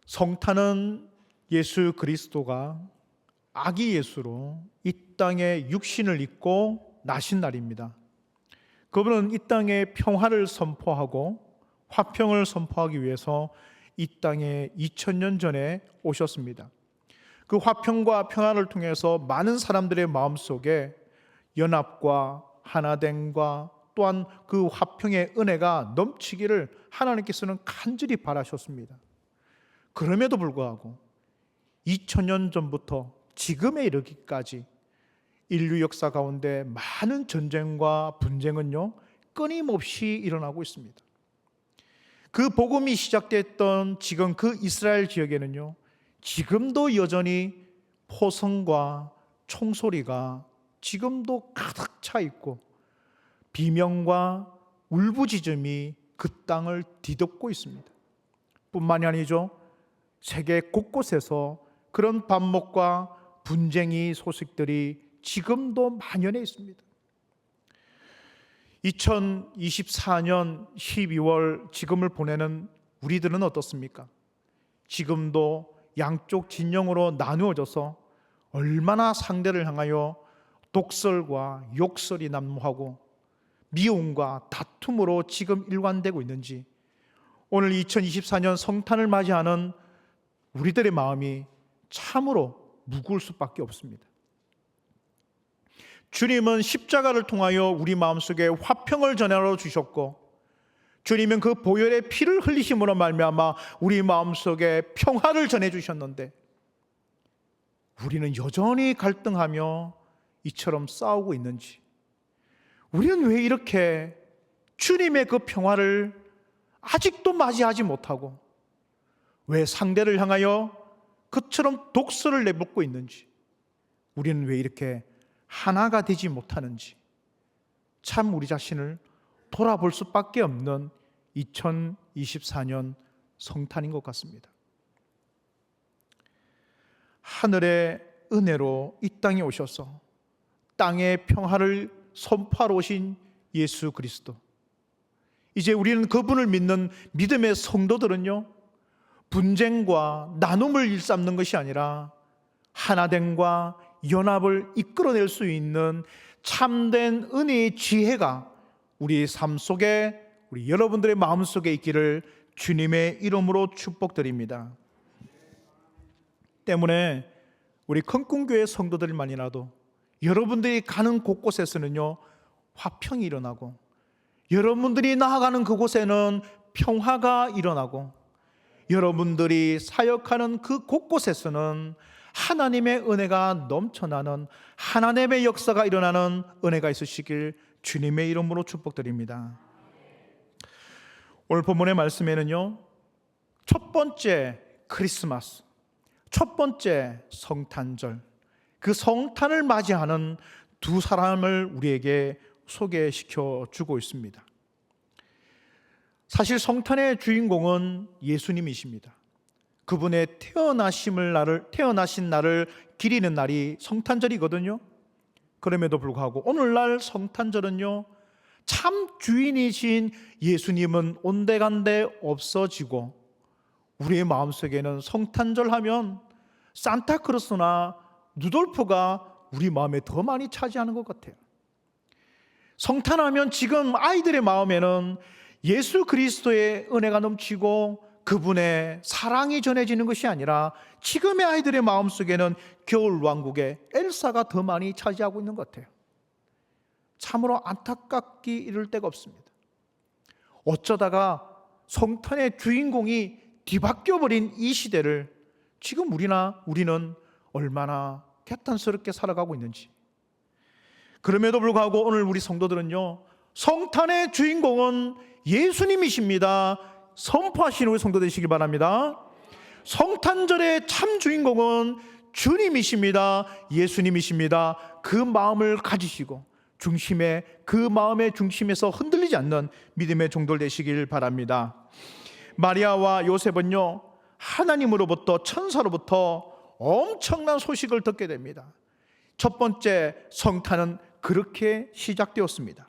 성탄은 예수 그리스도가 아기 예수로 이 땅에 육신을 입고 나신 날입니다. 그분은 이 땅에 평화를 선포하고 화평을 선포하기 위해서 이 땅에 2000년 전에 오셨습니다. 그 화평과 평화를 통해서 많은 사람들의 마음속에 연합과 하나됨과 또한 그 화평의 은혜가 넘치기를 하나님께서는 간절히 바라셨습니다. 그럼에도 불구하고 2000년 전부터 지금에 이르기까지 인류 역사 가운데 많은 전쟁과 분쟁은요 끊임없이 일어나고 있습니다. 그 복음이 시작됐던 지금 그 이스라엘 지역에는요 지금도 여전히 포성과 총소리가 지금도 가득 차 있고 비명과 울부짖음이 그 땅을 뒤덮고 있습니다. 뿐만이 아니죠, 세계 곳곳에서 그런 반목과 분쟁이 소식들이 지금도 만연해 있습니다. 2024년 12월 지금을 보내는 우리들은 어떻습니까? 지금도 양쪽 진영으로 나누어져서 얼마나 상대를 향하여 독설과 욕설이 난무하고 미움과 다툼으로 지금 일관되고 있는지, 오늘 2024년 성탄을 맞이하는 우리들의 마음이 참으로 무거울 수밖에 없습니다. 주님은 십자가를 통하여 우리 마음속에 화평을 전하러 주셨고, 주님은 그 보혈의 피를 흘리심으로 말미암아 우리 마음속에 평화를 전해 주셨는데, 우리는 여전히 갈등하며 이처럼 싸우고 있는지, 우리는 왜 이렇게 주님의 그 평화를 아직도 맞이하지 못하고 왜 상대를 향하여 그처럼 독설을 내뱉고 있는지, 우리는 왜 이렇게 하나가 되지 못하는지, 참 우리 자신을 돌아볼 수밖에 없는 2024년 성탄인 것 같습니다. 하늘의 은혜로 이 땅에 오셔서 땅의 평화를 선포하러 오신 예수 그리스도, 이제 우리는 그분을 믿는 믿음의 성도들은요 분쟁과 나눔을 일삼는 것이 아니라 하나됨과 연합을 이끌어낼 수 있는 참된 은혜의 지혜가 우리 삶 속에, 우리 여러분들의 마음 속에 있기를 주님의 이름으로 축복드립니다. 때문에 우리 큰꿈교회 성도들만이라도 여러분들이 가는 곳곳에서는요 화평이 일어나고, 여러분들이 나아가는 그곳에는 평화가 일어나고, 여러분들이 사역하는 그 곳곳에서는 하나님의 은혜가 넘쳐나는, 하나님의 역사가 일어나는 은혜가 있으시길 주님의 이름으로 축복드립니다. 오늘 본문의 말씀에는요 첫 번째 크리스마스, 첫 번째 성탄절, 그 성탄을 맞이하는 두 사람을 우리에게 소개시켜 주고 있습니다. 사실 성탄의 주인공은 예수님이십니다. 그분의 태어나신 날을 기리는 날이 성탄절이거든요. 그럼에도 불구하고 오늘날 성탄절은요 참 주인이신 예수님은 온데간데 없어지고, 우리의 마음속에는 성탄절 하면 산타크로스나 루돌프가 우리 마음에 더 많이 차지하는 것 같아요. 성탄하면 지금 아이들의 마음에는 예수 그리스도의 은혜가 넘치고 그분의 사랑이 전해지는 것이 아니라 지금의 아이들의 마음속에는 겨울왕국의 엘사가 더 많이 차지하고 있는 것 같아요. 참으로 안타깝기 이를 데가 없습니다. 어쩌다가 성탄의 주인공이 뒤바뀌어버린 이 시대를 지금 우리는 얼마나 개탄스럽게 살아가고 있는지. 그럼에도 불구하고 오늘 우리 성도들은요 성탄의 주인공은 예수님이십니다 선포하시는 우리 성도 되시길 바랍니다. 성탄절의 참 주인공은 주님이십니다. 예수님이십니다. 그 마음을 가지시고 그 마음의 중심에서 흔들리지 않는 믿음의 종들 되시길 바랍니다. 마리아와 요셉은요 하나님으로부터, 천사로부터 엄청난 소식을 듣게 됩니다. 첫 번째 성탄은 그렇게 시작되었습니다.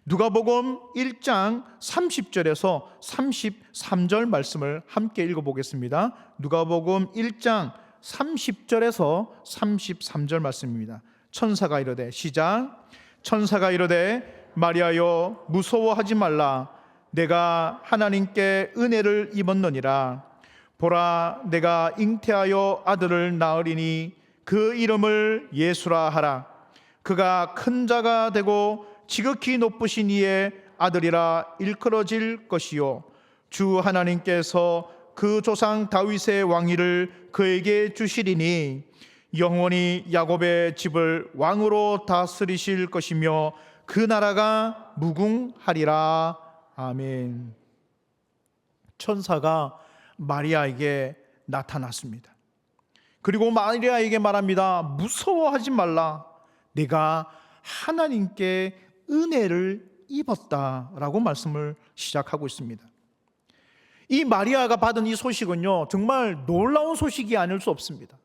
누가복음 1장 30절에서 33절 말씀을 함께 읽어보겠습니다. 누가복음 1장 30절에서 33절 말씀입니다. 천사가 이르되, 시작. 천사가 이르되 마리아여 무서워하지 말라. 내가 하나님께 은혜를 입었느니라. 보라, 내가 잉태하여 아들을 낳으리니 그 이름을 예수라 하라. 그가 큰 자가 되고 지극히 높으신 이의 아들이라 일컬어질 것이요 주 하나님께서 그 조상 다윗의 왕위를 그에게 주시리니 영원히 야곱의 집을 왕으로 다스리실 것이며 그 나라가 무궁하리라. 아멘. 천사가 마리아에게 나타났습니다. 그리고 마리아에게 말합니다. 무서워하지 말라. 내가 하나님께 은혜를 입었다라고 말씀을 시작하고 있습니다. 이 마리아가 받은 이 소식은요, 정말 놀라운 소식이 아닐 수 없습니다.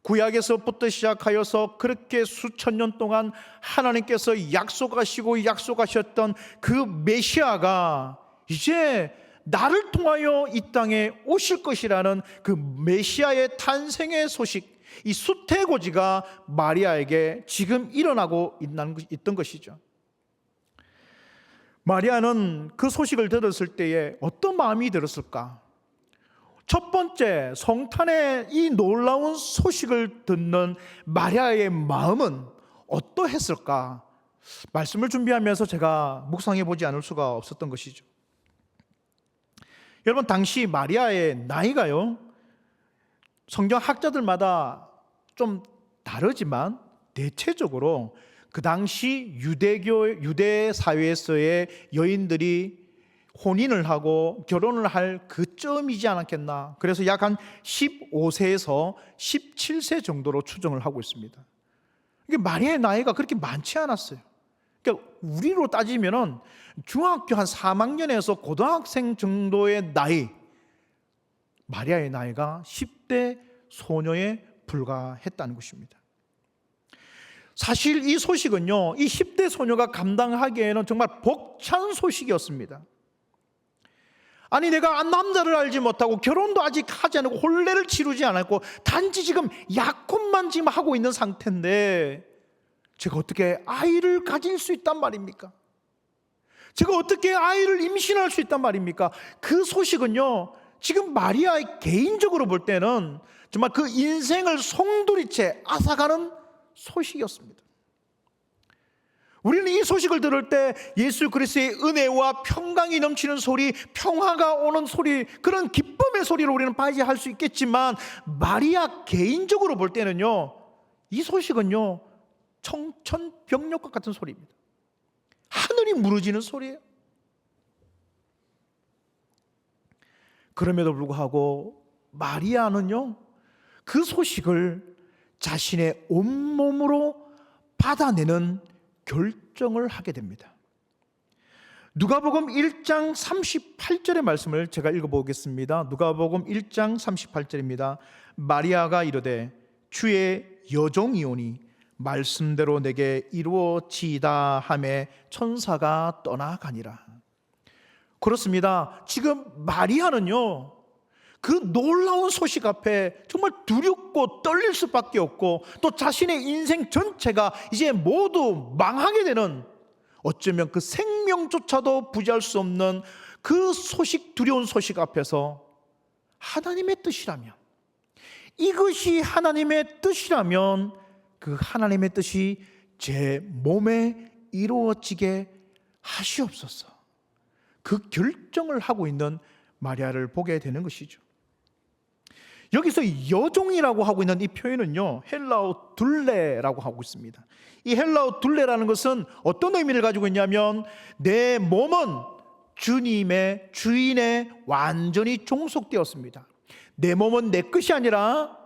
구약에서부터 시작하여서 그렇게 수천 년 동안 하나님께서 약속하셨던 그 메시아가 이제 나를 통하여 이 땅에 오실 것이라는 그 메시아의 탄생의 소식, 이 수태고지가 마리아에게 지금 일어나고 있던 것이죠. 마리아는 그 소식을 들었을 때에 어떤 마음이 들었을까? 첫 번째, 성탄의 이 놀라운 소식을 듣는 마리아의 마음은 어떠했을까? 말씀을 준비하면서 제가 묵상해 보지 않을 수가 없었던 것이죠. 여러분, 당시 마리아의 나이가요, 성경 학자들마다 좀 다르지만 대체적으로 그 당시 유대 사회에서의 여인들이 혼인을 하고 결혼을 할 그쯤이지 않았겠나. 그래서 약 한 15세에서 17세 정도로 추정을 하고 있습니다. 이게 마리아의 나이가 그렇게 많지 않았어요. 그러니까 우리로 따지면은 중학교 한 3학년에서 고등학생 정도의 나이, 마리아의 나이가 10대 소녀에 불과했다는 것입니다. 사실 이 소식은요, 이 10대 소녀가 감당하기에는 정말 벅찬 소식이었습니다. 아니, 내가 남자를 알지 못하고 결혼도 아직 하지 않고 혼례를 치르지 않았고 단지 지금 약혼만 지금 하고 있는 상태인데 제가 어떻게 아이를 가질 수 있단 말입니까? 제가 어떻게 아이를 임신할 수 있단 말입니까? 그 소식은요, 지금 마리아의 개인적으로 볼 때는 정말 그 인생을 송두리째 앗아가는 소식이었습니다. 우리는 이 소식을 들을 때 예수 그리스도의 은혜와 평강이 넘치는 소리, 평화가 오는 소리, 그런 기쁨의 소리를 우리는 맞이할 수 있겠지만 마리아 개인적으로 볼 때는요, 이 소식은요, 청천벽력과 같은 소리입니다. 하늘이 무너지는 소리예요. 그럼에도 불구하고 마리아는요, 그 소식을 자신의 온몸으로 받아내는 결정을 하게 됩니다. 누가복음 1장 38절의 말씀을 제가 읽어보겠습니다. 누가복음 1장 38절입니다. 마리아가 이르되 주의 여종이오니 말씀대로 내게 이루어지이다 하매 천사가 떠나가니라. 그렇습니다. 지금 마리아는요, 그 놀라운 소식 앞에 정말 두렵고 떨릴 수밖에 없고 또 자신의 인생 전체가 이제 모두 망하게 되는, 어쩌면 그 생명조차도 부지할 수 없는 그 소식, 두려운 소식 앞에서 하나님의 뜻이라면, 이것이 하나님의 뜻이라면 그 하나님의 뜻이 제 몸에 이루어지게 하시옵소서, 그 결정을 하고 있는 마리아를 보게 되는 것이죠. 여기서 여종이라고 하고 있는 이 표현은요, 헬라어 둘레라고 하고 있습니다. 이 헬라어 둘레라는 것은 어떤 의미를 가지고 있냐면, 내 몸은 주인의 완전히 종속되었습니다. 내 몸은 내 것이 아니라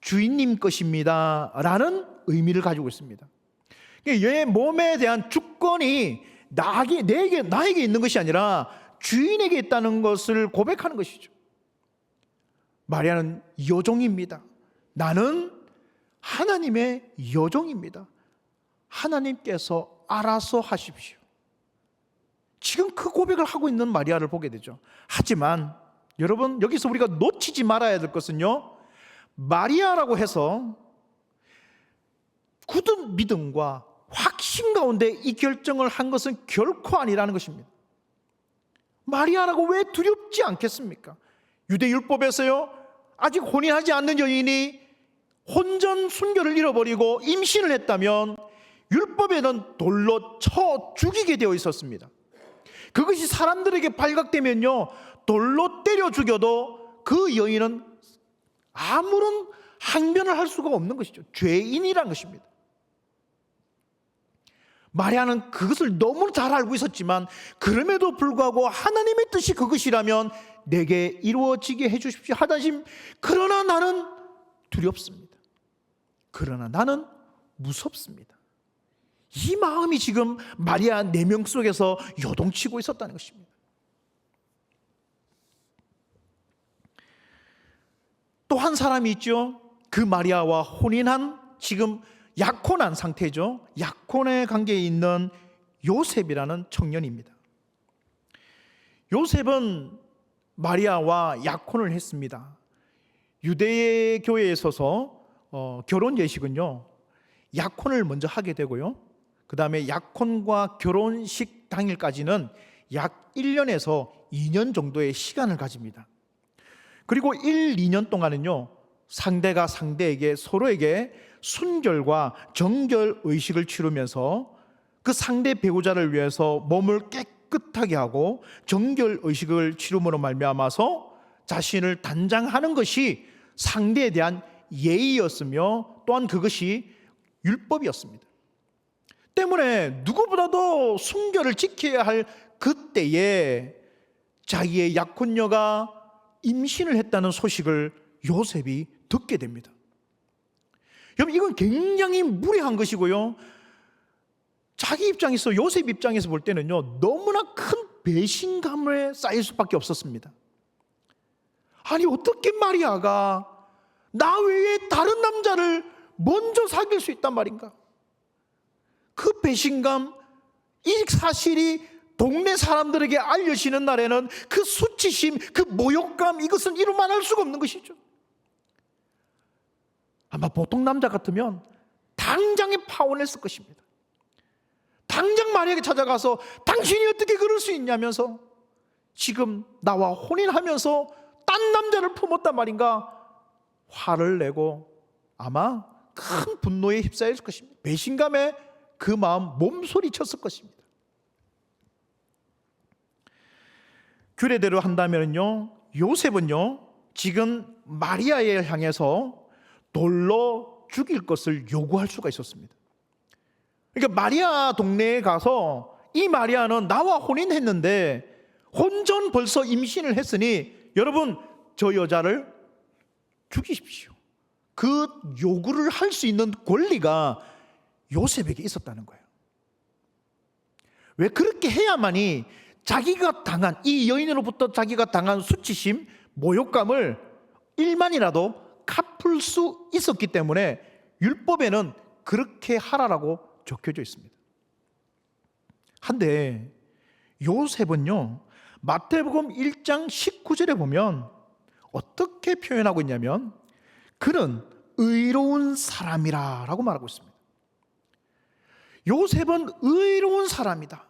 주인님 것입니다 라는 의미를 가지고 있습니다. 내 몸에 대한 주권이 나에게 있는 것이 아니라 주인에게 있다는 것을 고백하는 것이죠. 마리아는 여종입니다. 나는 하나님의 여종입니다. 하나님께서 알아서 하십시오. 지금 그 고백을 하고 있는 마리아를 보게 되죠. 하지만 여러분, 여기서 우리가 놓치지 말아야 될 것은요, 마리아라고 해서 굳은 믿음과 확신 가운데 이 결정을 한 것은 결코 아니라는 것입니다. 마리아라고 왜 두렵지 않겠습니까? 유대율법에서요, 아직 혼인하지 않는 여인이 혼전 순결을 잃어버리고 임신을 했다면 율법에는 돌로 쳐 죽이게 되어 있었습니다. 그것이 사람들에게 발각되면요, 돌로 때려 죽여도 그 여인은 아무런 항변을 할 수가 없는 것이죠. 죄인이라는 것입니다. 마리아는 그것을 너무 잘 알고 있었지만 그럼에도 불구하고 하나님의 뜻이 그것이라면 내게 이루어지게 해주십시오 하다심, 그러나 나는 두렵습니다. 그러나 나는 무섭습니다. 이 마음이 지금 마리아 내면 속에서 요동치고 있었다는 것입니다. 또 한 사람이 있죠. 그 마리아와 혼인한, 지금 약혼한 상태죠. 약혼의 관계에 있는 요셉이라는 청년입니다. 요셉은 마리아와 약혼을 했습니다. 유대교회에 있어서 결혼 예식은요, 약혼을 먼저 하게 되고요, 그 다음에 약혼과 결혼식 당일까지는 약 1년에서 2년 정도의 시간을 가집니다. 그리고 1, 2년 동안은요, 상대가 상대에게, 서로에게 순결과 정결 의식을 치르면서 그 상대 배우자를 위해서 몸을 깨끗하게 하고 정결 의식을 치름으로 말미암아서 자신을 단장하는 것이 상대에 대한 예의였으며 또한 그것이 율법이었습니다. 때문에 누구보다도 순결을 지켜야 할 그때에 자기의 약혼녀가 임신을 했다는 소식을 요셉이 듣게 됩니다. 여러분, 이건 굉장히 무례한 것이고요, 자기 입장에서, 요셉 입장에서 볼 때는요, 너무나 큰 배신감에 쌓일 수밖에 없었습니다. 아니, 어떻게 마리아가 나 외에 다른 남자를 먼저 사귈 수 있단 말인가? 그 배신감, 이 사실이 동네 사람들에게 알려지는 날에는 그 수치심, 그 모욕감, 이것은 이루만할 수가 없는 것이죠. 아마 보통 남자 같으면 당장에 파혼했을 것입니다. 당장 마리아에게 찾아가서 당신이 어떻게 그럴 수 있냐면서, 지금 나와 혼인하면서 딴 남자를 품었단 말인가? 화를 내고 아마 큰 분노에 휩싸였을 것입니다. 배신감에 그 마음 몸소리쳤을 것입니다. 규례대로 한다면요, 요셉은요, 지금 마리아에 향해서 돌로 죽일 것을 요구할 수가 있었습니다. 그러니까 마리아 동네에 가서, 이 마리아는 나와 혼인했는데 혼전 벌써 임신을 했으니 여러분, 저 여자를 죽이십시오. 그 요구를 할 수 있는 권리가 요셉에게 있었다는 거예요. 왜 그렇게 해야만이 자기가 당한, 이 여인으로부터 자기가 당한 수치심, 모욕감을 일만이라도 갚을 수 있었기 때문에 율법에는 그렇게 하라라고 적혀져 있습니다. 한데 요셉은요, 마태복음 1장 19절에 보면 어떻게 표현하고 있냐면, 그는 의로운 사람이라 라고 말하고 있습니다. 요셉은 의로운 사람이다.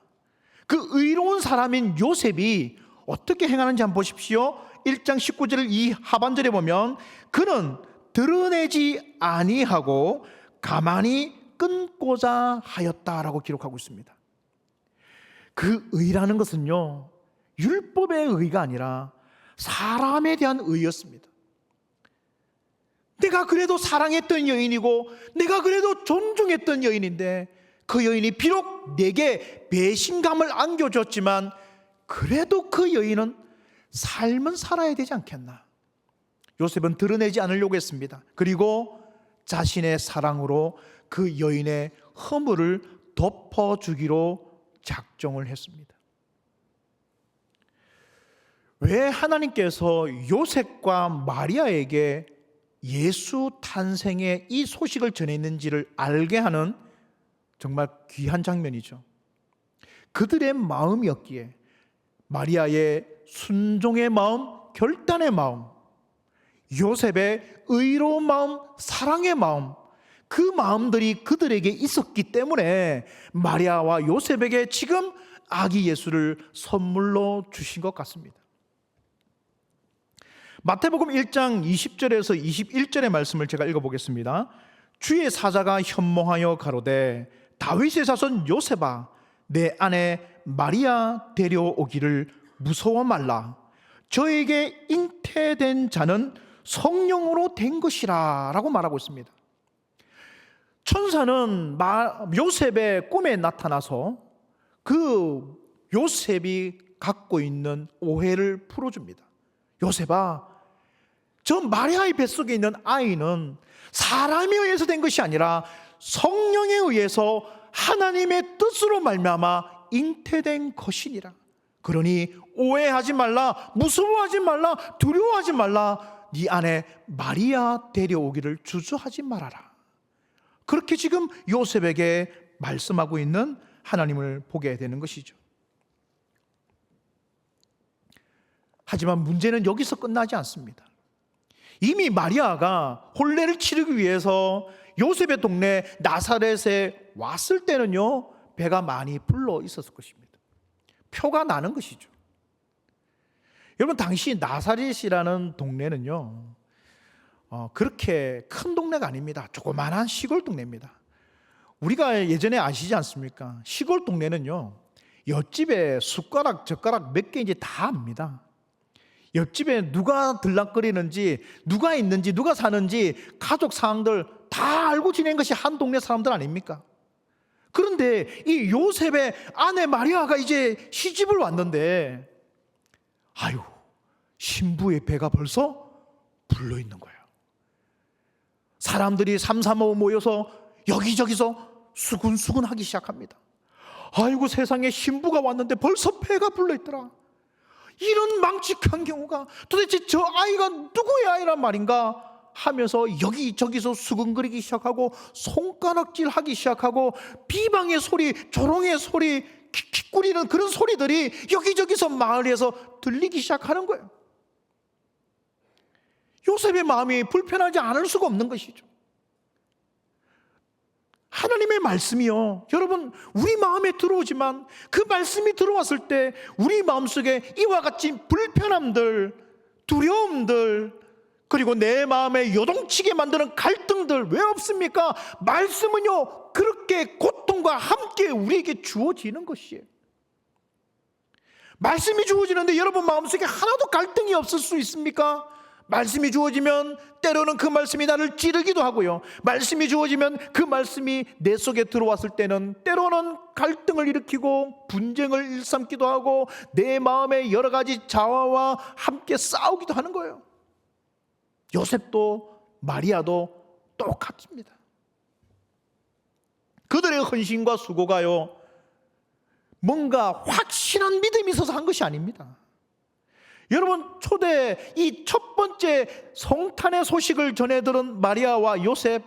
그 의로운 사람인 요셉이 어떻게 행하는지 한번 보십시오. 1장 19절 이 하반절에 보면 그는 드러내지 아니하고 가만히 끊고자 하였다라고 기록하고 있습니다. 그 의라는 것은요, 율법의 의가 아니라 사람에 대한 의였습니다. 내가 그래도 사랑했던 여인이고 내가 그래도 존중했던 여인인데, 그 여인이 비록 내게 배신감을 안겨줬지만 그래도 그 여인은 삶은 살아야 되지 않겠나? 요셉은 드러내지 않으려고 했습니다. 그리고 자신의 사랑으로 그 여인의 허물을 덮어주기로 작정을 했습니다. 왜 하나님께서 요셉과 마리아에게 예수 탄생의 이 소식을 전했는지를 알게 하는 정말 귀한 장면이죠. 그들의 마음이었기에 마리아의 순종의 마음, 결단의 마음, 요셉의 의로운 마음, 사랑의 마음, 그 마음들이 그들에게 있었기 때문에 마리아와 요셉에게 지금 아기 예수를 선물로 주신 것 같습니다. 마태복음 1장 20절에서 21절의 말씀을 제가 읽어보겠습니다. 주의 사자가 현몽하여 가로되 다윗의 자손 요셉아 내 아내 마리아 데려오기를 무서워 말라. 저에게 잉태된 자는 성령으로 된 것이라 라고 말하고 있습니다. 천사는 요셉의 꿈에 나타나서 그 요셉이 갖고 있는 오해를 풀어줍니다. 요셉아, 저 마리아의 뱃속에 있는 아이는 사람에 의해서 된 것이 아니라 성령에 의해서 하나님의 뜻으로 말미암아 잉태된 것이니라. 그러니 오해하지 말라, 무서워하지 말라, 두려워하지 말라. 네 안에 마리아 데려오기를 주저하지 말아라. 그렇게 지금 요셉에게 말씀하고 있는 하나님을 보게 되는 것이죠. 하지만 문제는 여기서 끝나지 않습니다. 이미 마리아가 혼례를 치르기 위해서 요셉의 동네 나사렛에 왔을 때는요, 배가 많이 불러 있었을 것입니다. 표가 나는 것이죠. 여러분, 당시 나사렛이라는 동네는요, 그렇게 큰 동네가 아닙니다. 조그만한 시골 동네입니다. 우리가 예전에 아시지 않습니까? 시골 동네는요, 옆집에 숟가락, 젓가락 몇 개인지 다 압니다. 옆집에 누가 들락거리는지, 누가 있는지, 누가 사는지 가족 상황들 다 알고 지낸 것이 한 동네 사람들 아닙니까? 그런데 이 요셉의 아내 마리아가 이제 시집을 왔는데, 아유, 신부의 배가 벌써 불러 있는 거예요. 사람들이 삼삼오오 모여서 여기저기서 수근수근 하기 시작합니다. 아이고, 세상에 신부가 왔는데 벌써 배가 불러 있더라. 이런 망측한 경우가, 도대체 저 아이가 누구의 아이란 말인가 하면서 여기저기서 수근거리기 시작하고 손가락질 하기 시작하고 비방의 소리, 조롱의 소리, 킥킥거리는 그런 소리들이 여기저기서 마을에서 들리기 시작하는 거예요. 요셉의 마음이 불편하지 않을 수가 없는 것이죠. 하나님의 말씀이요, 여러분, 우리 마음에 들어오지만 그 말씀이 들어왔을 때 우리 마음속에 이와 같이 불편함들, 두려움들, 그리고 내 마음에 요동치게 만드는 갈등들 왜 없습니까? 말씀은요, 그렇게 고통과 함께 우리에게 주어지는 것이에요. 말씀이 주어지는데 여러분 마음속에 하나도 갈등이 없을 수 있습니까? 말씀이 주어지면 때로는 그 말씀이 나를 찌르기도 하고요, 말씀이 주어지면 그 말씀이 내 속에 들어왔을 때는 때로는 갈등을 일으키고 분쟁을 일삼기도 하고 내 마음에 여러 가지 자아와 함께 싸우기도 하는 거예요. 요셉도 마리아도 똑같습니다. 그들의 헌신과 수고가요, 뭔가 확실한 믿음이 있어서 한 것이 아닙니다. 여러분, 초대 이 첫 번째 성탄의 소식을 전해 들은 마리아와 요셉,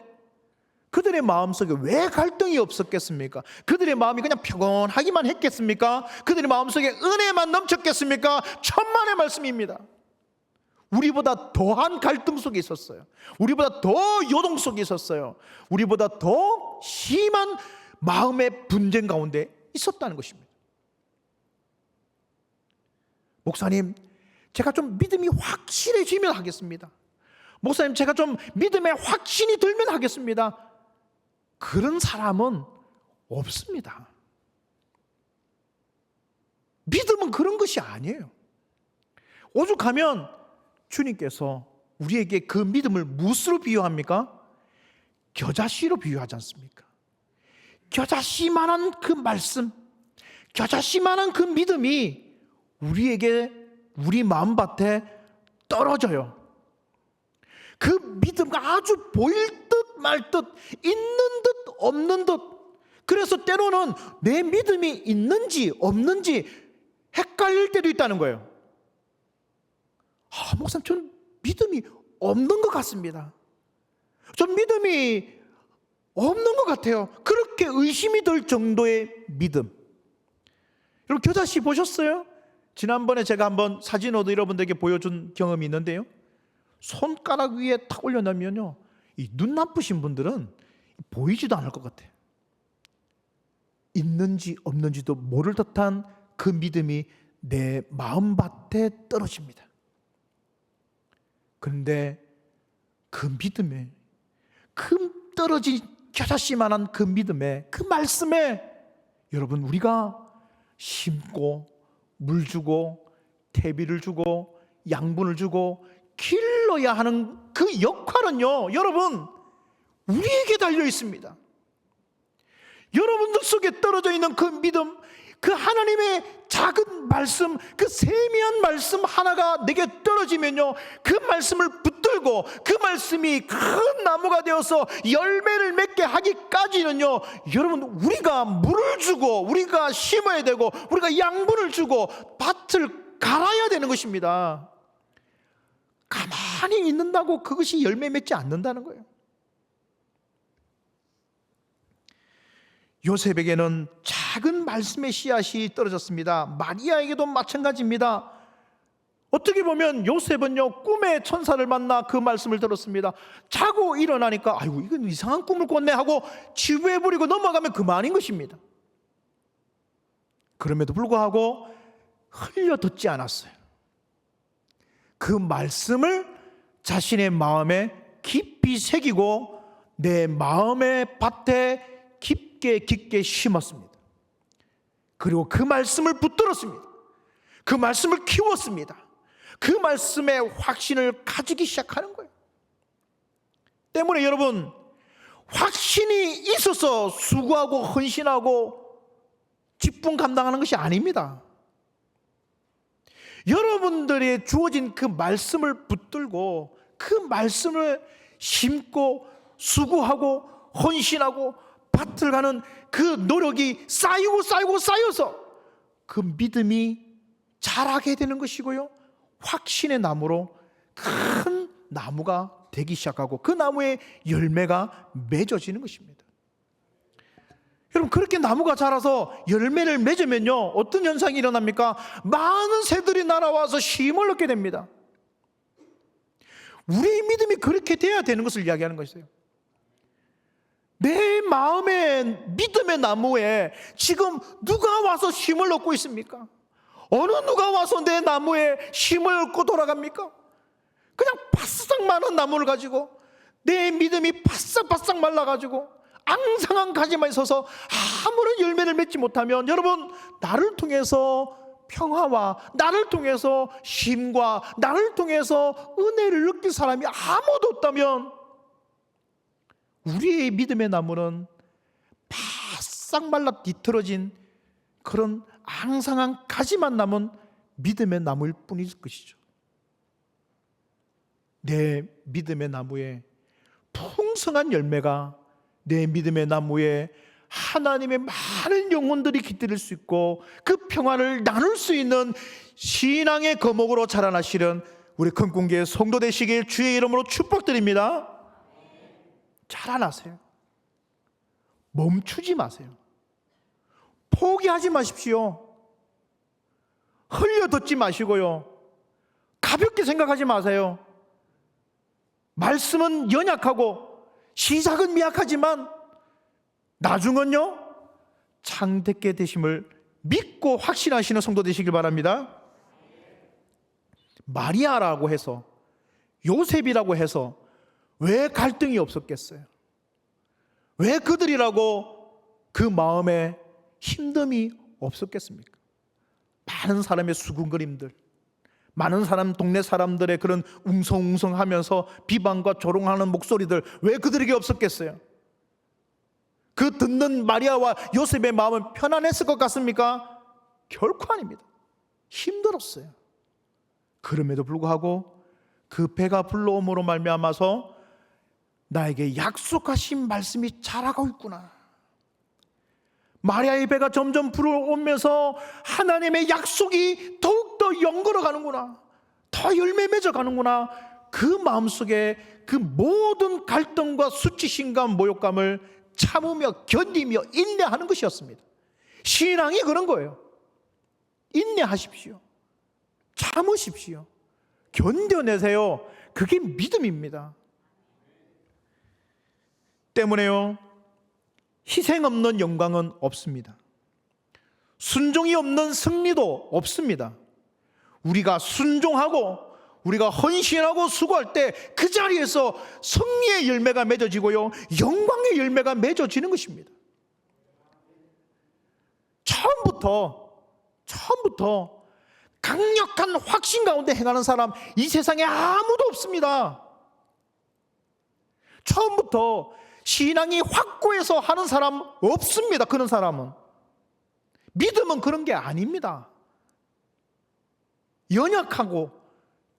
그들의 마음속에 왜 갈등이 없었겠습니까? 그들의 마음이 그냥 평온하기만 했겠습니까? 그들의 마음속에 은혜만 넘쳤겠습니까? 천만의 말씀입니다. 우리보다 더한 갈등 속에 있었어요. 우리보다 더 요동 속에 있었어요. 우리보다 더 심한 마음의 분쟁 가운데 있었다는 것입니다. 목사님, 제가 좀 믿음이 확실해지면 하겠습니다. 목사님, 제가 좀 믿음에 확신이 들면 하겠습니다. 그런 사람은 없습니다. 믿음은 그런 것이 아니에요. 오죽하면 주님께서 우리에게 그 믿음을 무엇으로 비유합니까? 겨자씨로 비유하지 않습니까? 겨자씨만한 그 말씀, 겨자씨만한 그 믿음이 우리에게, 우리 마음밭에 떨어져요. 그 믿음과 아주 보일 듯 말 듯, 있는 듯 없는 듯. 그래서 때로는 내 믿음이 있는지 없는지 헷갈릴 때도 있다는 거예요. 목사님, 저는 믿음이 없는 것 같습니다. 전 믿음이 없는 것 같아요. 그렇게 의심이 들 정도의 믿음. 여러분 겨자씨 보셨어요? 지난번에 제가 한번 사진으로도 여러분들에게 보여준 경험이 있는데요, 손가락 위에 탁 올려놓으면요, 이 눈 나쁘신 분들은 보이지도 않을 것 같아요. 있는지 없는지도 모를 듯한 그 믿음이 내 마음밭에 떨어집니다. 그런데 그 믿음에, 그 떨어진 겨자씨만한 그 믿음에, 그 말씀에 여러분 우리가 심고 물 주고 퇴비를 주고 양분을 주고 길러야 하는 그 역할은요, 여러분 우리에게 달려 있습니다. 여러분들 속에 떨어져 있는 그 믿음, 그 하나님의 작은 말씀, 그 세미한 말씀 하나가 내게 떨어지면요, 그 말씀을 붙들고 그 말씀이 큰 나무가 되어서 열매를 맺게 하기까지는요, 여러분 우리가 물을 주고 우리가 심어야 되고 우리가 양분을 주고 밭을 갈아야 되는 것입니다. 가만히 있는다고 그것이 열매 맺지 않는다는 거예요. 요셉에게는 작은 말씀의 씨앗이 떨어졌습니다. 마리아에게도 마찬가지입니다. 어떻게 보면 요셉은요, 꿈에 천사를 만나 그 말씀을 들었습니다. 자고 일어나니까 아이고 이건 이상한 꿈을 꿨네 하고 치부해버리고 넘어가면 그만인 것입니다. 그럼에도 불구하고 흘려듣지 않았어요. 그 말씀을 자신의 마음에 깊이 새기고 내 마음의 밭에 깊게 심었습니다. 그리고 그 말씀을 붙들었습니다. 그 말씀을 키웠습니다. 그 말씀에 확신을 가지기 시작하는 거예요. 때문에 여러분, 확신이 있어서 수고하고 헌신하고 직분 감당하는 것이 아닙니다. 여러분들이 주어진 그 말씀을 붙들고 그 말씀을 심고 수고하고 헌신하고 밭을 가는 그 노력이 쌓여서 그 믿음이 자라게 되는 것이고요, 확신의 나무로 큰 나무가 되기 시작하고 그 나무에 열매가 맺어지는 것입니다. 여러분, 그렇게 나무가 자라서 열매를 맺으면요, 어떤 현상이 일어납니까? 많은 새들이 날아와서 쉼을 얻게 됩니다. 우리의 믿음이 그렇게 돼야 되는 것을 이야기하는 것이에요. 내 마음의 믿음의 나무에 지금 누가 와서 쉼을 얻고 있습니까? 어느 누가 와서 내 나무에 쉼을 얻고 돌아갑니까? 그냥 바싹 마른 나무를 가지고 내 믿음이 바싹바싹 말라가지고 앙상한 가지만 있어서 아무런 열매를 맺지 못하면, 여러분, 나를 통해서 평화와 나를 통해서 쉼과 나를 통해서 은혜를 느낄 사람이 아무도 없다면 우리의 믿음의 나무는 바싹 말라 뒤틀어진 그런 앙상한 가지만 남은 믿음의 나무일 뿐일 것이죠. 내 믿음의 나무에 풍성한 열매가, 내 믿음의 나무에 하나님의 많은 영혼들이 깃들일 수 있고 그 평화를 나눌 수 있는 신앙의 거목으로 자라나시는 우리 큰꿈교회 성도 되시길 주의 이름으로 축복드립니다. 자라나세요. 멈추지 마세요. 포기하지 마십시오. 흘려듣지 마시고요, 가볍게 생각하지 마세요. 말씀은 연약하고 시작은 미약하지만 나중은요 창대케 되심을 믿고 확신하시는 성도 되시길 바랍니다. 마리아라고 해서, 요셉이라고 해서 왜 갈등이 없었겠어요? 왜 그들이라고 그 마음에 힘듦이 없었겠습니까? 많은 사람의 수군거림들, 많은 사람, 동네 사람들의 그런 웅성웅성하면서 비방과 조롱하는 목소리들, 왜 그들에게 없었겠어요? 그 듣는 마리아와 요셉의 마음은 편안했을 것 같습니까? 결코 아닙니다. 힘들었어요. 그럼에도 불구하고 그 배가 불러옴으로 말미암아서 나에게 약속하신 말씀이 자라고 있구나, 마리아의 배가 점점 불어오면서 하나님의 약속이 더욱더 연걸어 가는구나, 더 열매 맺어 가는구나, 그 마음속에 그 모든 갈등과 수치심과 모욕감을 참으며 견디며 인내하는 것이었습니다. 신앙이 그런 거예요. 인내하십시오. 참으십시오. 견뎌내세요. 그게 믿음입니다. 때문에요, 희생 없는 영광은 없습니다. 순종이 없는 승리도 없습니다. 우리가 순종하고 우리가 헌신하고 수고할 때 그 자리에서 승리의 열매가 맺어지고요, 영광의 열매가 맺어지는 것입니다. 처음부터 강력한 확신 가운데 행하는 사람 이 세상에 아무도 없습니다. 처음부터 신앙이 확고해서 하는 사람 없습니다. 그런 사람은. 믿음은 그런 게 아닙니다. 연약하고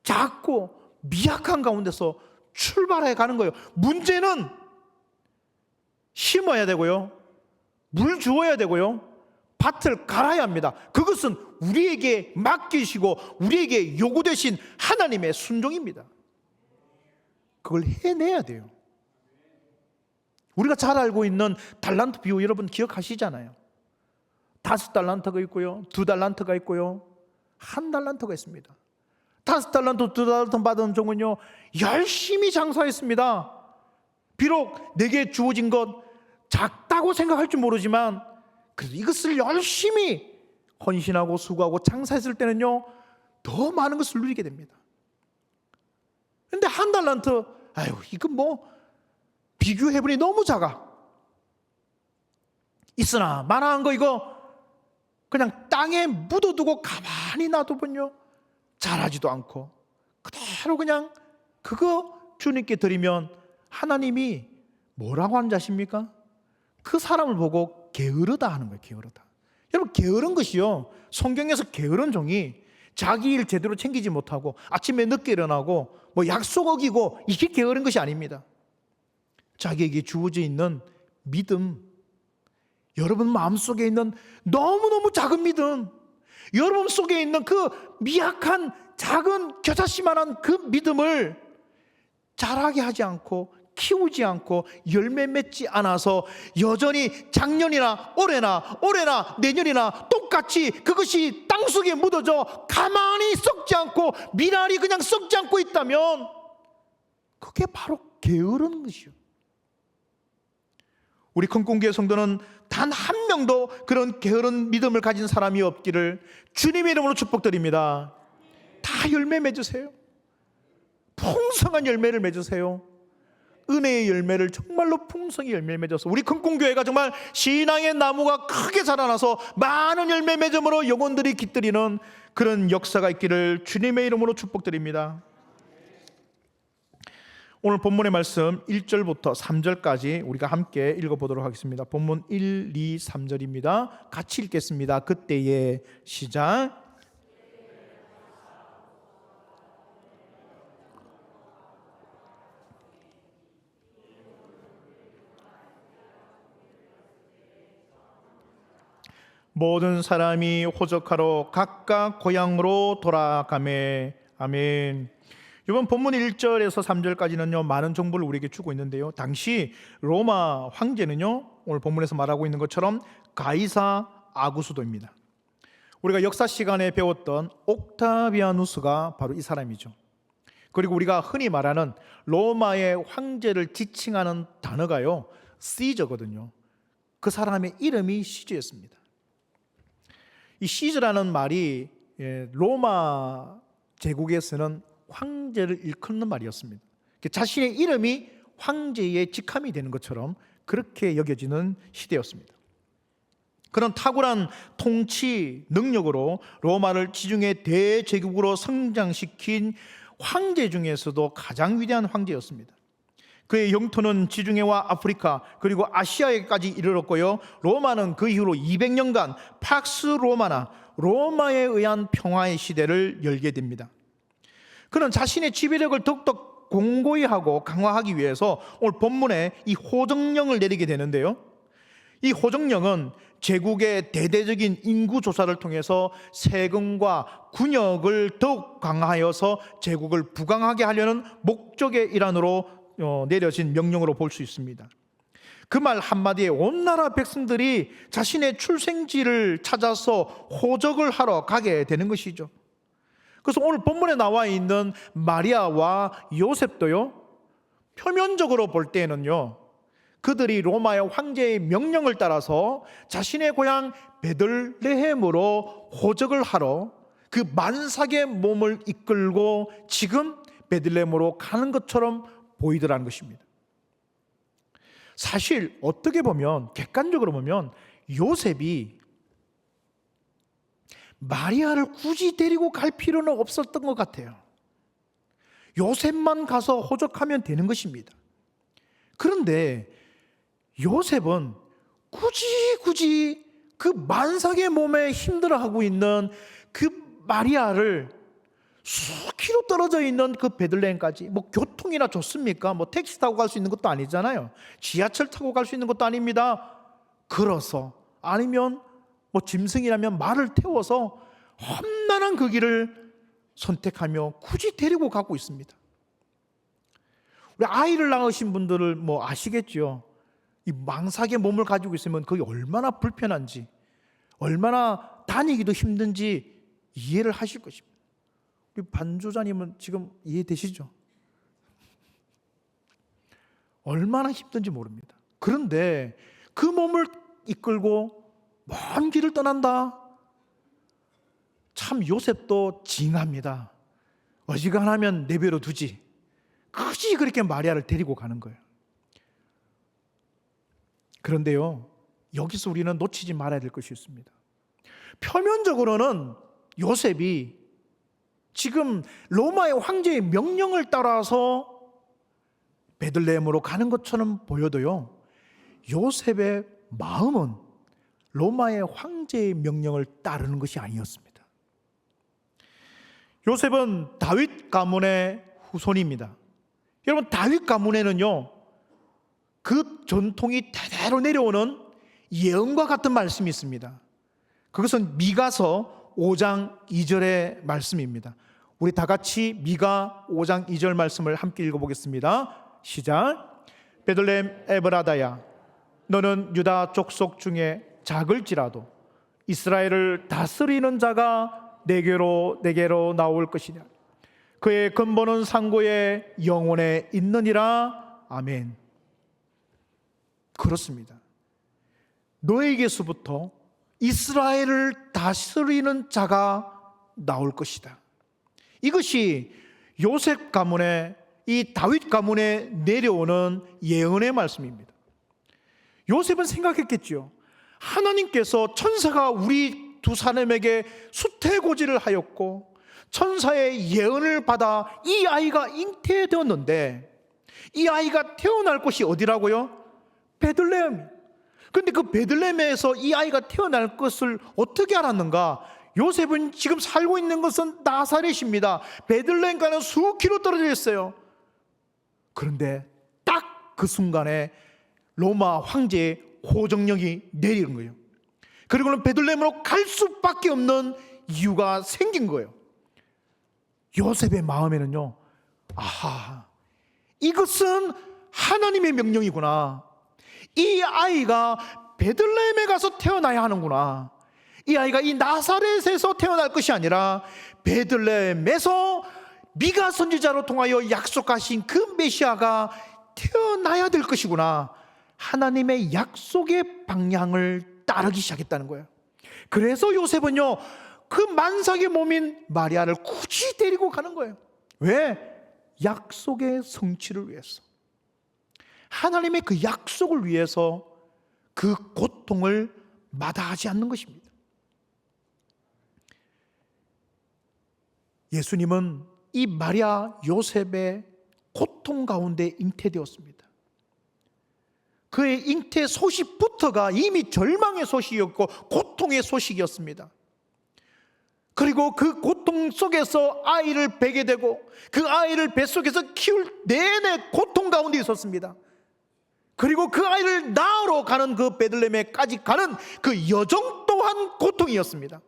작고 미약한 가운데서 출발해 가는 거예요. 문제는 심어야 되고요, 물 주어야 되고요, 밭을 갈아야 합니다. 그것은 우리에게 맡기시고 우리에게 요구되신 하나님의 순종입니다. 그걸 해내야 돼요. 우리가 잘 알고 있는 달란트 비유 여러분 기억하시잖아요. 5달란트가 있고요, 2달란트가 있고요, 1달란트가 있습니다. 5달란트, 2달란트 받은 종은요, 열심히 장사했습니다. 비록 내게 주어진 것 작다고 생각할 줄 모르지만 그래서 이것을 열심히 헌신하고 수고하고 장사했을 때는요, 더 많은 것을 누리게 됩니다. 그런데 1달란트, 아유, 이건 뭐 비교해보니 너무 작아. 있으나 마나한 거 이거 그냥 땅에 묻어두고 가만히 놔두면요, 자라지도 않고 그대로 그냥 그거 주님께 드리면 하나님이 뭐라고 하는 자십니까? 그 사람을 보고 게으르다 하는 거예요. 게으르다. 여러분, 게으른 것이요, 성경에서 게으른 종이 자기 일 제대로 챙기지 못하고 아침에 늦게 일어나고 뭐 약속 어기고 이게 게으른 것이 아닙니다. 자기에게 주어져 있는 믿음, 여러분 마음속에 있는 너무너무 작은 믿음, 여러분 속에 있는 그 미약한 작은 겨자씨만한 그 믿음을 자라게 하지 않고 키우지 않고 열매 맺지 않아서 여전히 작년이나 올해나 내년이나 똑같이 그것이 땅속에 묻어져 가만히 썩지 않고 미랄이 그냥 썩지 않고 있다면 그게 바로 게으른 것이요. 우리 큰꿈교회 성도는 단 한 명도 그런 게으른 믿음을 가진 사람이 없기를 주님의 이름으로 축복드립니다. 다 열매 맺으세요. 풍성한 열매를 맺으세요. 은혜의 열매를 정말로 풍성히 열매 맺어서 우리 큰꿈교회가 정말 신앙의 나무가 크게 자라나서 많은 열매 맺음으로 영혼들이 깃들이는 그런 역사가 있기를 주님의 이름으로 축복드립니다. 오늘 본문의 말씀 1절부터 3절까지 우리가 함께 읽어보도록 하겠습니다. 본문 1, 2, 3절입니다. 같이 읽겠습니다. 그때의 시작. 모든 사람이 호적하러 각각 고향으로 돌아가매. 아멘. 이번 본문 1절에서 3절까지는요, 많은 정보를 우리에게 주고 있는데요, 당시 로마 황제는요, 오늘 본문에서 말하고 있는 것처럼 가이사 아구스도입니다. 우리가 역사 시간에 배웠던 옥타비아누스가 바로 이 사람이죠. 그리고 우리가 흔히 말하는 로마의 황제를 지칭하는 단어가요, 시저거든요. 그 사람의 이름이 시저였습니다. 이 시저라는 말이 로마 제국에서는 황제를 일컫는 말이었습니다. 자신의 이름이 황제의 직함이 되는 것처럼 그렇게 여겨지는 시대였습니다. 그런 탁월한 통치 능력으로 로마를 지중해 대제국으로 성장시킨 황제 중에서도 가장 위대한 황제였습니다. 그의 영토는 지중해와 아프리카 그리고 아시아에까지 이르렀고요, 로마는 그 이후로 200년간 팍스 로마나 로마에 의한 평화의 시대를 열게 됩니다. 그는 자신의 지배력을 더욱더 공고히 하고 강화하기 위해서 오늘 본문에 이 호정령을 내리게 되는데요, 이 호정령은 제국의 대대적인 인구 조사를 통해서 세금과 군역을 더욱 강화하여서 제국을 부강하게 하려는 목적의 일환으로 내려진 명령으로 볼 수 있습니다. 그 말 한마디에 온 나라 백성들이 자신의 출생지를 찾아서 호적을 하러 가게 되는 것이죠. 그래서 오늘 본문에 나와 있는 마리아와 요셉도요, 표면적으로 볼 때는요, 그들이 로마의 황제의 명령을 따라서 자신의 고향 베들레헴으로 호적을 하러 그 만삭의 몸을 이끌고 지금 베들레헴으로 가는 것처럼 보이더라는 것입니다. 사실 어떻게 보면, 객관적으로 보면 요셉이 마리아를 굳이 데리고 갈 필요는 없었던 것 같아요. 요셉만 가서 호적하면 되는 것입니다. 그런데 요셉은 굳이 그 만삭의 몸에 힘들어하고 있는 그 마리아를 수 킬로 떨어져 있는 그 베들레헴까지, 뭐 교통이나 좋습니까? 뭐 택시 타고 갈 수 있는 것도 아니잖아요. 지하철 타고 갈 수 있는 것도 아닙니다. 걸어서, 아니면 뭐 짐승이라면 말을 태워서 험난한 그 길을 선택하며 굳이 데리고 가고 있습니다. 우리 아이를 낳으신 분들을 뭐 아시겠죠? 이 망삭의 몸을 가지고 있으면 그게 얼마나 불편한지, 얼마나 다니기도 힘든지 이해를 하실 것입니다. 우리 반주자님은 지금 이해되시죠? 얼마나 힘든지 모릅니다. 그런데 그 몸을 이끌고 먼 길을 떠난다. 참 요셉도 징합니다. 어지간하면 내버려 두지, 굳이 그렇게 마리아를 데리고 가는 거예요. 그런데요, 여기서 우리는 놓치지 말아야 될 것이 있습니다. 표면적으로는 요셉이 지금 로마의 황제의 명령을 따라서 베들레헴으로 가는 것처럼 보여도요, 요셉의 마음은 로마의 황제의 명령을 따르는 것이 아니었습니다. 요셉은 다윗 가문의 후손입니다. 여러분, 다윗 가문에는요, 그 전통이 대대로 내려오는 예언과 같은 말씀이 있습니다. 그것은 미가서 5장 2절의 말씀입니다. 우리 다 같이 미가 5장 2절 말씀을 함께 읽어보겠습니다. 시작. 베들레헴 에브라다야, 너는 유다 족속 중에 작을지라도 이스라엘을 다스리는 자가 내게로 나올 것이냐. 그의 근본은 상고의 영혼에 있느니라. 아멘. 그렇습니다. 너에게서부터 이스라엘을 다스리는 자가 나올 것이다. 이것이 요셉 가문의, 이 다윗 가문에 내려오는 예언의 말씀입니다. 요셉은 생각했겠죠. 하나님께서 천사가 우리 두 사람에게 수태고지를 하였고 천사의 예언을 받아 이 아이가 잉태되었는데, 이 아이가 태어날 곳이 어디라고요? 베들레헴. 그런데 그 베들레헴에서 이 아이가 태어날 것을 어떻게 알았는가? 요셉은 지금 살고 있는 것은 나사렛입니다. 베들레헴과는 수 킬로 떨어져 있어요. 그런데 딱 그 순간에 로마 황제의 호정령이 내리는 거예요. 그리고는 베들레헴으로 갈 수밖에 없는 이유가 생긴 거예요. 요셉의 마음에는요, 아하, 이것은 하나님의 명령이구나. 이 아이가 베들레헴에 가서 태어나야 하는구나. 이 아이가 이 나사렛에서 태어날 것이 아니라 베들레헴에서 미가 선지자로 통하여 약속하신 그 메시아가 태어나야 될 것이구나. 하나님의 약속의 방향을 따르기 시작했다는 거예요. 그래서 요셉은요, 그 만삭의 몸인 마리아를 굳이 데리고 가는 거예요. 왜? 약속의 성취를 위해서. 하나님의 그 약속을 위해서 그 고통을 마다하지 않는 것입니다. 예수님은 이 마리아 요셉의 고통 가운데 잉태되었습니다. 그의 잉태 소식부터가 이미 절망의 소식이었고 고통의 소식이었습니다. 그리고 그 고통 속에서 아이를 베게 되고 그 아이를 뱃속에서 키울 내내 고통 가운데 있었습니다. 그리고 그 아이를 낳으러 가는 그 베들레헴에까지 가는 그 여정 또한 고통이었습니다.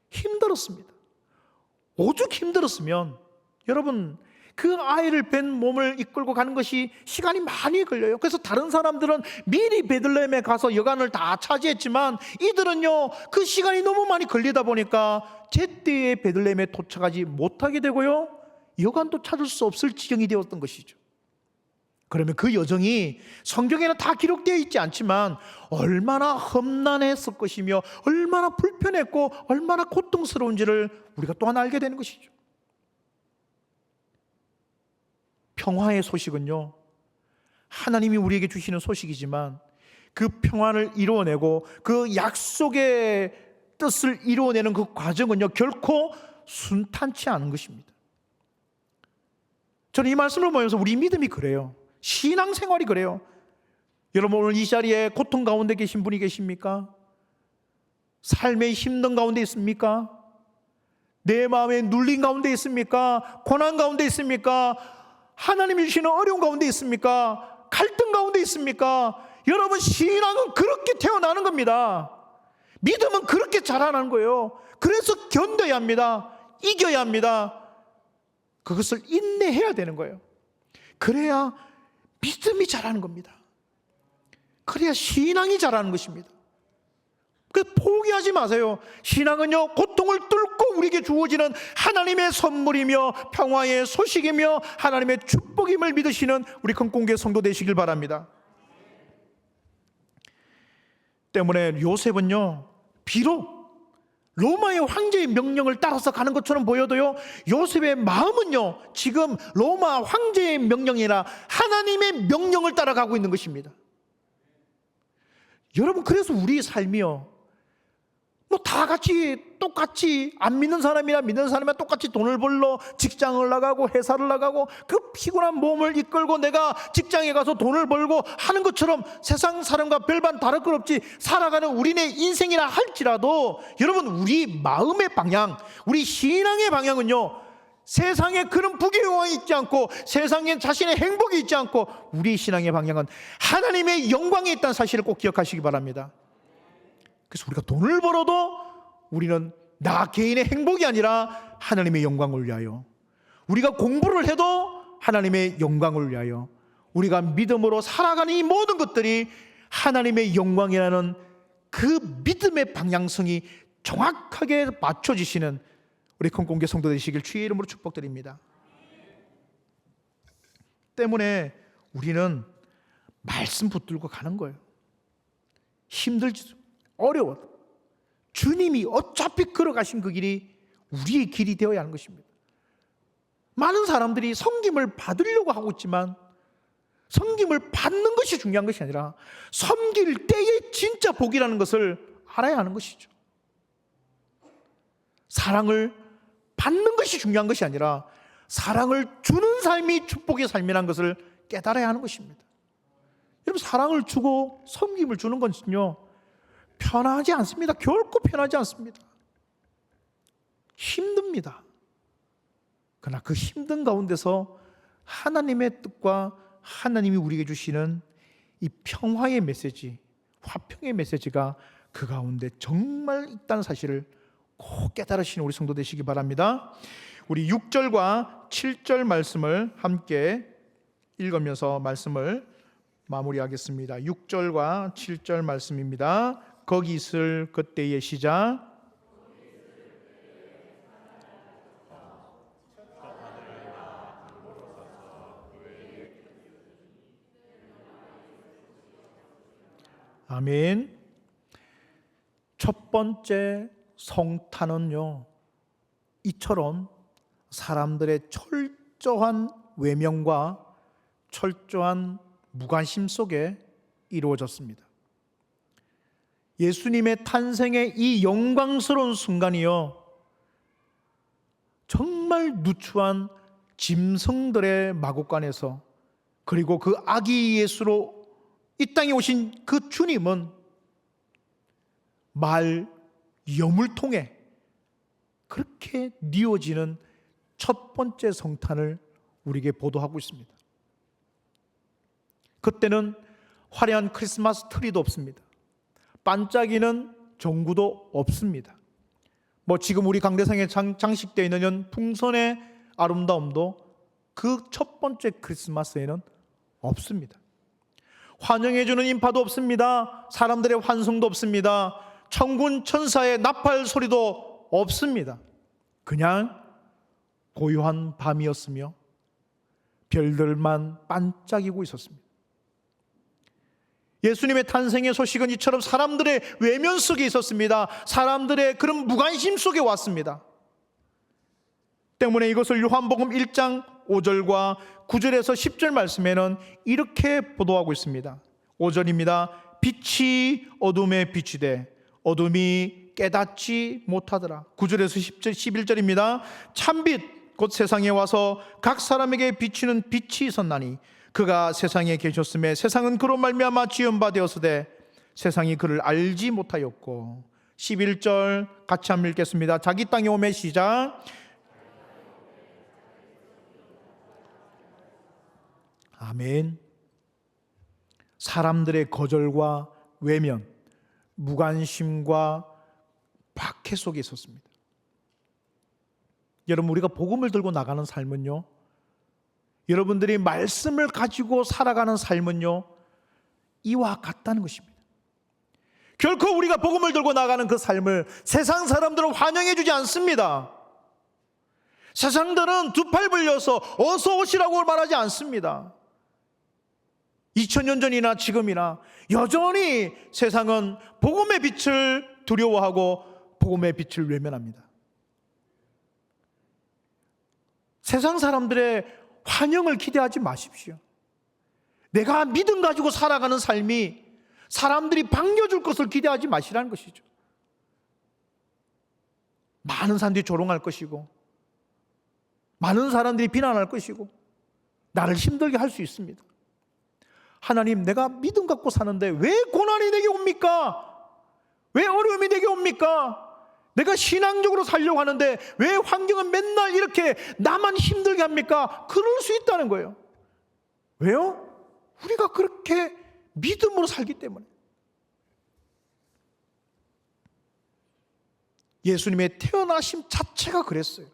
힘들었습니다. 오죽 힘들었으면, 여러분, 그 아이를 뵌 몸을 이끌고 가는 것이 시간이 많이 걸려요. 그래서 다른 사람들은 미리 베들레헴에 가서 여관을 다 차지했지만 이들은요, 그 시간이 너무 많이 걸리다 보니까 제때에 베들레헴에 도착하지 못하게 되고요, 여관도 찾을 수 없을 지경이 되었던 것이죠. 그러면 그 여정이 성경에는 다 기록되어 있지 않지만 얼마나 험난했을 것이며 얼마나 불편했고 얼마나 고통스러운지를 우리가 또한 알게 되는 것이죠. 평화의 소식은요, 하나님이 우리에게 주시는 소식이지만 그 평화를 이루어내고 그 약속의 뜻을 이루어내는 그 과정은요, 결코 순탄치 않은 것입니다. 저는 이 말씀을 보면서 우리 믿음이 그래요. 신앙생활이 그래요. 여러분, 오늘 이 자리에 고통 가운데 계신 분이 계십니까? 삶의 힘든 가운데 있습니까? 내 마음에 눌린 가운데 있습니까? 고난 가운데 있습니까? 하나님이 주시는 어려운 가운데 있습니까? 갈등 가운데 있습니까? 여러분, 신앙은 그렇게 태어나는 겁니다. 믿음은 그렇게 자라나는 거예요. 그래서 견뎌야 합니다. 이겨야 합니다. 그것을 인내해야 되는 거예요. 그래야 믿음이 자라는 겁니다. 그래야 신앙이 자라는 것입니다. 그래서 포기하지 마세요. 신앙은요, 고통을 뚫고 우리에게 주어지는 하나님의 선물이며 평화의 소식이며 하나님의 축복임을 믿으시는 우리 큰공교회 성도 되시길 바랍니다. 때문에 요셉은요, 비록 로마의 황제의 명령을 따라서 가는 것처럼 보여도요, 요셉의 마음은요, 지금 로마 황제의 명령이 아니라 하나님의 명령을 따라가고 있는 것입니다. 여러분, 그래서 우리 삶이요, 뭐 다 같이 똑같이 안 믿는 사람이나 믿는 사람이나 똑같이 돈을 벌러 직장을 나가고 회사를 나가고 그 피곤한 몸을 이끌고 내가 직장에 가서 돈을 벌고 하는 것처럼 세상 사람과 별반 다를 것 없이 살아가는 우리네 인생이라 할지라도 여러분, 우리 마음의 방향, 우리 신앙의 방향은요, 세상에 그런 부귀영화가 있지 않고 세상에 자신의 행복이 있지 않고 우리 신앙의 방향은 하나님의 영광이 있다는 사실을 꼭 기억하시기 바랍니다. 그래서 우리가 돈을 벌어도 우리는 나 개인의 행복이 아니라 하나님의 영광을 위하여, 우리가 공부를 해도 하나님의 영광을 위하여, 우리가 믿음으로 살아가는 이 모든 것들이 하나님의 영광이라는 그 믿음의 방향성이 정확하게 맞춰지시는 우리 큰공교회 성도 되시길 주의 이름으로 축복드립니다. 때문에 우리는 말씀 붙들고 가는 거예요. 힘들지도 어려워도 주님이 어차피 걸어가신 그 길이 우리의 길이 되어야 하는 것입니다. 많은 사람들이 섬김을 받으려고 하고 있지만 섬김을 받는 것이 중요한 것이 아니라 섬길 때의 진짜 복이라는 것을 알아야 하는 것이죠. 사랑을 받는 것이 중요한 것이 아니라 사랑을 주는 삶이 축복의 삶이라는 것을 깨달아야 하는 것입니다. 여러분, 사랑을 주고 섬김을 주는 것은요, 편하지 않습니다. 결코 편하지 않습니다. 힘듭니다. 그러나 그 힘든 가운데서 하나님의 뜻과 하나님이 우리에게 주시는 이 평화의 메시지, 화평의 메시지가 그 가운데 정말 있다는 사실을 꼭 깨달으시는 우리 성도 되시기 바랍니다. 우리 6절과 7절 말씀을 함께 읽으면서 말씀을 마무리하겠습니다. 6절과 7절 말씀입니다. 거기 있을 그때의 시작. 아멘. 첫 번째 성탄은요, 이처럼 사람들의 철저한 외면과 철저한 무관심 속에 이루어졌습니다. 예수님의 탄생의 이 영광스러운 순간이요, 정말 누추한 짐승들의 마구간에서, 그리고 그 아기 예수로 이 땅에 오신 그 주님은 말 염을 통해 그렇게 뉘어지는 첫 번째 성탄을 우리에게 보도하고 있습니다. 그때는 화려한 크리스마스 트리도 없습니다. 반짝이는 전구도 없습니다. 뭐 지금 우리 강대상에 장식되어 있는 풍선의 아름다움도 그 첫 번째 크리스마스에는 없습니다. 환영해주는 인파도 없습니다. 사람들의 환송도 없습니다. 천군 천사의 나팔 소리도 없습니다. 그냥 고요한 밤이었으며 별들만 반짝이고 있었습니다. 예수님의 탄생의 소식은 이처럼 사람들의 외면 속에 있었습니다. 사람들의 그런 무관심 속에 왔습니다. 때문에 이것을 요한복음 1장 5절과 9절에서 10절 말씀에는 이렇게 보도하고 있습니다. 5절입니다. 빛이 어둠에 비치되 어둠이 깨닫지 못하더라. 9절에서 10절, 11절입니다. 참빛 곧 세상에 와서 각 사람에게 비치는 빛이 있었나니 그가 세상에 계셨음에 세상은 그로 말미암아 지은 바 되었으되 세상이 그를 알지 못하였고. 11절 같이 한번 읽겠습니다. 자기 땅에 오매 시작. 아멘. 사람들의 거절과 외면, 무관심과 박해 속에 있었습니다. 여러분, 우리가 복음을 들고 나가는 삶은요, 여러분들이 말씀을 가지고 살아가는 삶은요, 이와 같다는 것입니다. 결코 우리가 복음을 들고 나가는 그 삶을 세상 사람들은 환영해 주지 않습니다. 세상들은 두 팔 벌려서 어서 오시라고 말하지 않습니다. 2000년 전이나 지금이나 여전히 세상은 복음의 빛을 두려워하고 복음의 빛을 외면합니다. 세상 사람들의 환영을 기대하지 마십시오. 내가 믿음 가지고 살아가는 삶이 사람들이 반겨줄 것을 기대하지 마시라는 것이죠. 많은 사람들이 조롱할 것이고 많은 사람들이 비난할 것이고 나를 힘들게 할 수 있습니다. 하나님, 내가 믿음 갖고 사는데 왜 고난이 내게 옵니까? 왜 어려움이 내게 옵니까? 내가 신앙적으로 살려고 하는데 왜 환경은 맨날 이렇게 나만 힘들게 합니까? 그럴 수 있다는 거예요. 왜요? 우리가 그렇게 믿음으로 살기 때문에. 예수님의 태어나심 자체가 그랬어요.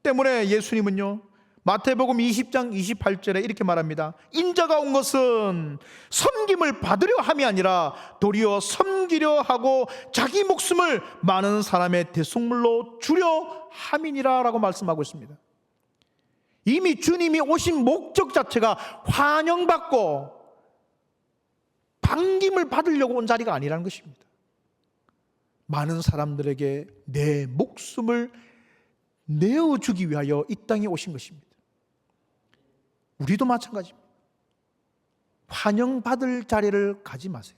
때문에 예수님은요, 마태복음 20장 28절에 이렇게 말합니다. 인자가 온 것은 섬김을 받으려 함이 아니라 도리어 섬기려 하고 자기 목숨을 많은 사람의 대속물로 주려 함이니라 라고 말씀하고 있습니다. 이미 주님이 오신 목적 자체가 환영받고 반김을 받으려고 온 자리가 아니라는 것입니다. 많은 사람들에게 내 목숨을 내어주기 위하여 이 땅에 오신 것입니다. 우리도 마찬가지입니다. 환영받을 자리를 가지 마세요.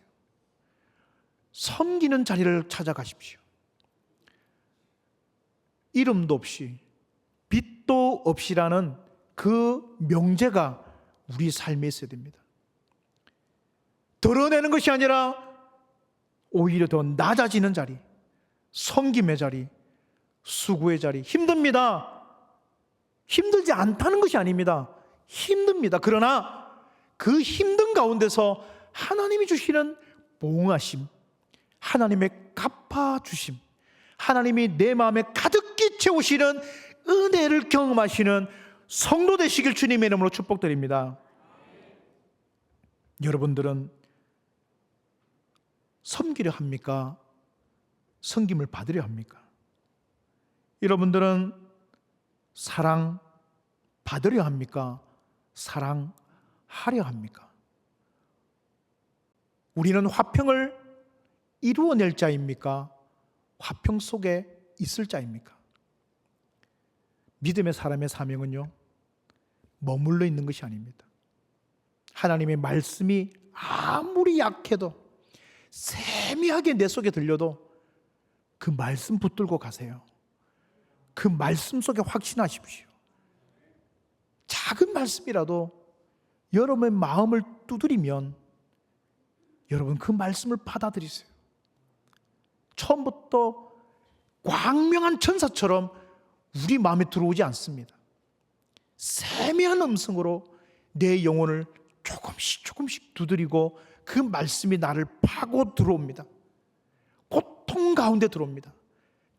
섬기는 자리를 찾아가십시오. 이름도 없이 빛도 없이라는 그 명제가 우리 삶에 있어야 됩니다. 드러내는 것이 아니라 오히려 더 낮아지는 자리, 섬김의 자리, 수고의 자리. 힘듭니다. 힘들지 않다는 것이 아닙니다. 힘듭니다. 그러나 그 힘든 가운데서 하나님이 주시는 보응하심, 하나님의 갚아주심, 하나님이 내 마음에 가득히 채우시는 은혜를 경험하시는 성도 되시길 주님의 이름으로 축복드립니다. 여러분들은 섬기려 합니까? 섬김을 받으려 합니까? 여러분들은 사랑 받으려 합니까? 사랑하려 합니까? 우리는 화평을 이루어낼 자입니까? 화평 속에 있을 자입니까? 믿음의 사람의 사명은요, 머물러 있는 것이 아닙니다. 하나님의 말씀이 아무리 약해도 세미하게 내 속에 들려도 그 말씀 붙들고 가세요. 그 말씀 속에 확신하십시오. 작은 말씀이라도 여러분의 마음을 두드리면 여러분 그 말씀을 받아들이세요. 처음부터 광명한 천사처럼 우리 마음에 들어오지 않습니다. 세미한 음성으로 내 영혼을 조금씩 두드리고 그 말씀이 나를 파고 들어옵니다. 고통 가운데 들어옵니다.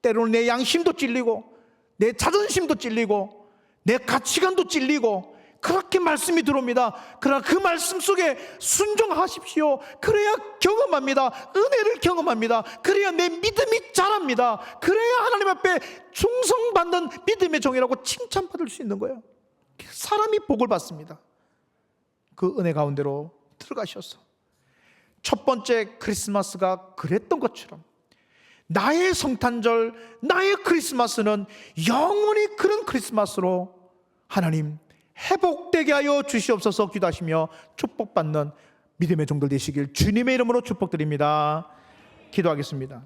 때로는 내 양심도 찔리고 내 자존심도 찔리고 내 가치관도 찔리고 그렇게 말씀이 들어옵니다. 그러나 그 말씀 속에 순종하십시오. 그래야 경험합니다. 은혜를 경험합니다. 그래야 내 믿음이 자랍니다. 그래야 하나님 앞에 충성받는 믿음의 종이라고 칭찬받을 수 있는 거예요. 사람이 복을 받습니다. 그 은혜 가운데로 들어가셔서 첫 번째 크리스마스가 그랬던 것처럼 나의 성탄절, 나의 크리스마스는 영원히 그런 크리스마스로 하나님 회복되게 하여 주시옵소서 기도하시며 축복받는 믿음의 종들 되시길 주님의 이름으로 축복드립니다. 기도하겠습니다.